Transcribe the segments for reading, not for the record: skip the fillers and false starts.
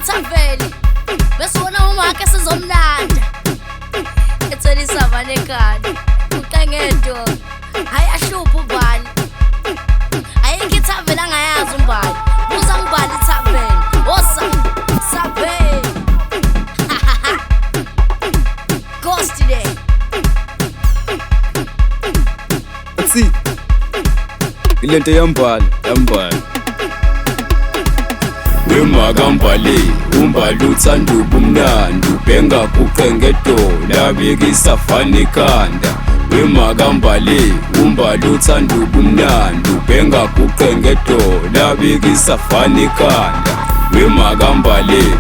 ethaveni bese wona umakhe sizomlanda etholi savanekani uqengento ayashupha ubani ayikho ethaveni angayazi umbali buza ngibali ethaveni osa sabe ghost today si ilento yambali MakaMbali umbali uthanda ubumnandi ubhenga kuqengedola bikisa fana ikhanda MakaMbali umbali uthanda ubumnandi ubhenga kuqengedola bikisa fana ikhanda MakaMbali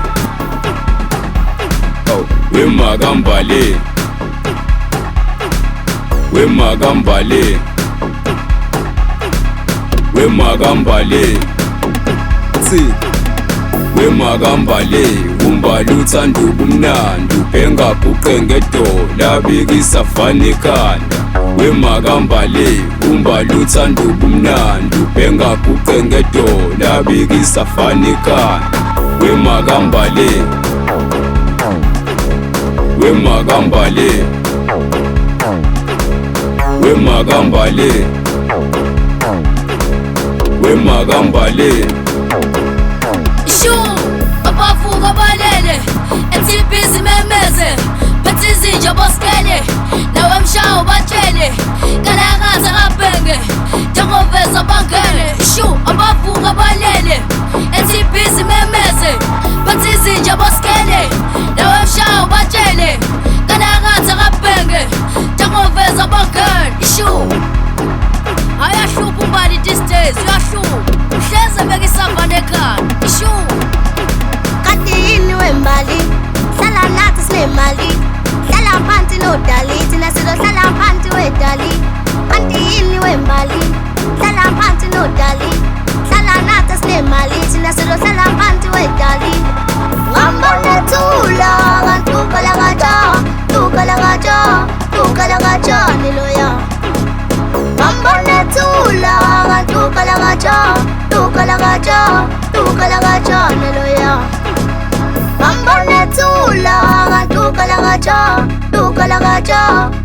MakaMbali MakaMbali si MakaMbali umbali uthanda ubumnandi ubhenga kuqengedola bikisa fana ikhanda MakaMbali umbali uthanda ubumnandi ubhenga kuqengedola bikisa fana ikhanda MakaMbali Shu, abafuka balele, ethi busy memeze, phethi izinja boskele, nawe Mshay ubatshele, kalakaza kabhenge, njengoveza bangele. Shu, abafuka balele, ethi busy memeze, phethi izinja boskele, nawe Mshay ubatshele, kalakaza kabhenge, njengoveza bangele. Shu, ayashupha umbali these days, uyashupha, uhleze bekisavanekani. Shu Katini wembali, hlala nathi sinemali, hlala phansi nodali, thina sizohlala phansi wedali. Katini wembali, hlala phansi nodali, hlala nathi sinemali, thina sizohlala phansi wedali. Ngambona thula, tukalakaja, niloya. Ngambona thula, tukalakaja, niloya. Ngambona thula,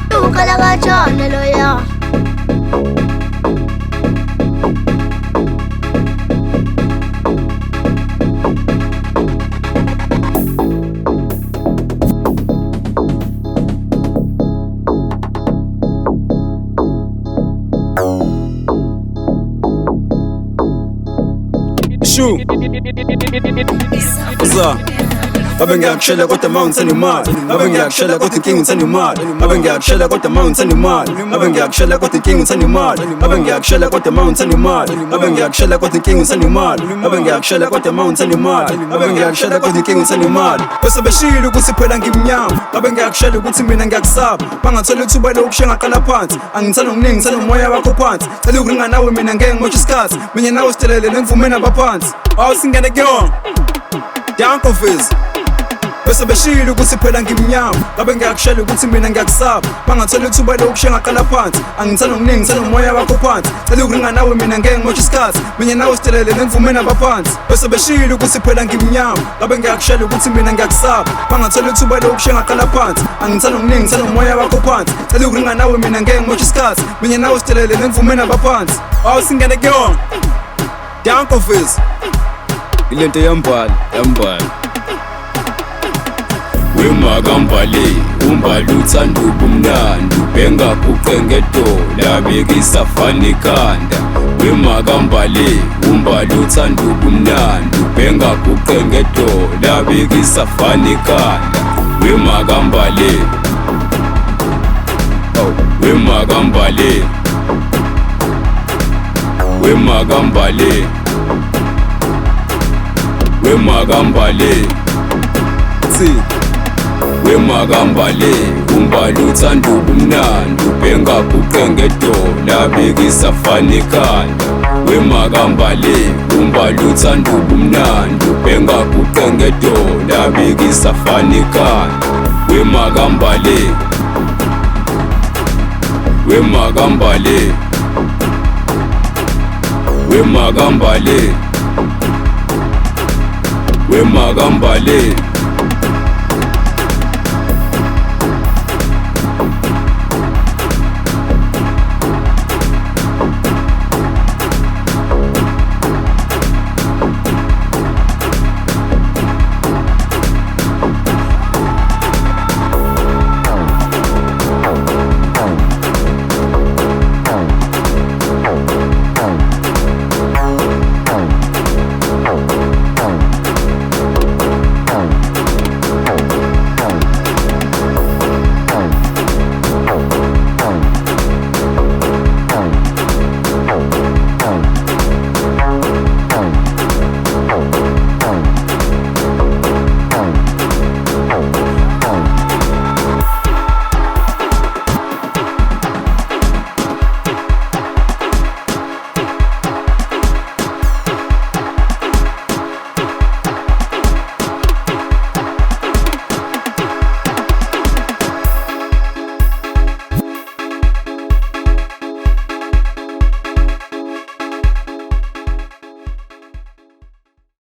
tukalakaja, niloya. Shu Uza Abe ngiyakushela kodwa mawungithanda imali Abe ngiyakushela kodwa inkinga ngithanda imali Abe ngiyakushela kodwa mawungithanda imali Abe ngiyakushela kodwa inkinga ngithanda imali Abe ngiyakushela kodwa mawungithanda imali Abe ngiyakushela kodwa inkinga ngithanda imali Abe ngiyakushela kodwa mawungithanda imali Abe ngiyakushela kodwa inkinga ngithanda imali bese beshilo ukuthi phela ngimnyama Abe ngiyakushela ukuthi mina ngiyakusaba bangathola ithuba lokushiya ngaqala phansi angithanda okuningi ngithanda umoya wakho phansi cela ukuringa nawe mina ngeke ngimotshe isikhathi mina nawe sidelele nemvumeni abaphansi awusingene kuyona Danko Fizz bese beshilo ukuthi phela ngimnyama Abe ngiyakushela ukuthi mina ngiyakusaba bangathola ithuba lokushiya ngaqala phansi angithanda okuningi ngithanda umoya wakho phansi cela ukuringa nawe mina ngeke ngimotshe isikhathi mina nawe sidelele nemvumeni abaphansi bese beshilo ukuthi phela ngimnyama Abe ngiyakushela ukuthi mina ngiyakusaba bangathola ithuba lokushiya ngaqala phansi angithanda okuningi ngithanda umoya wakho phansi cela ukuringa nawe mina ngeke ngimotshe isikhathi mina nawe sidelele nemvumeni abaphansi awusingene kuyona Danko Fizz ilento yambali MakaMbali umbali uthanda ubumnandi ubhenga kuqengedola bikisa fana ikhanda MakaMbali umbali uthanda ubumnandi ubhenga kuqengedola bikisa fana ikhanda MakaMbali si MakaMbali umbali uthanda ubumnandi ubhenga kuqengedola bikisa fana ikhanda MakaMbali umbali uthanda ubumnandi ubhenga kuqengedola bikisa fana ikhanda MakaMbali MakaMbali MakaMbali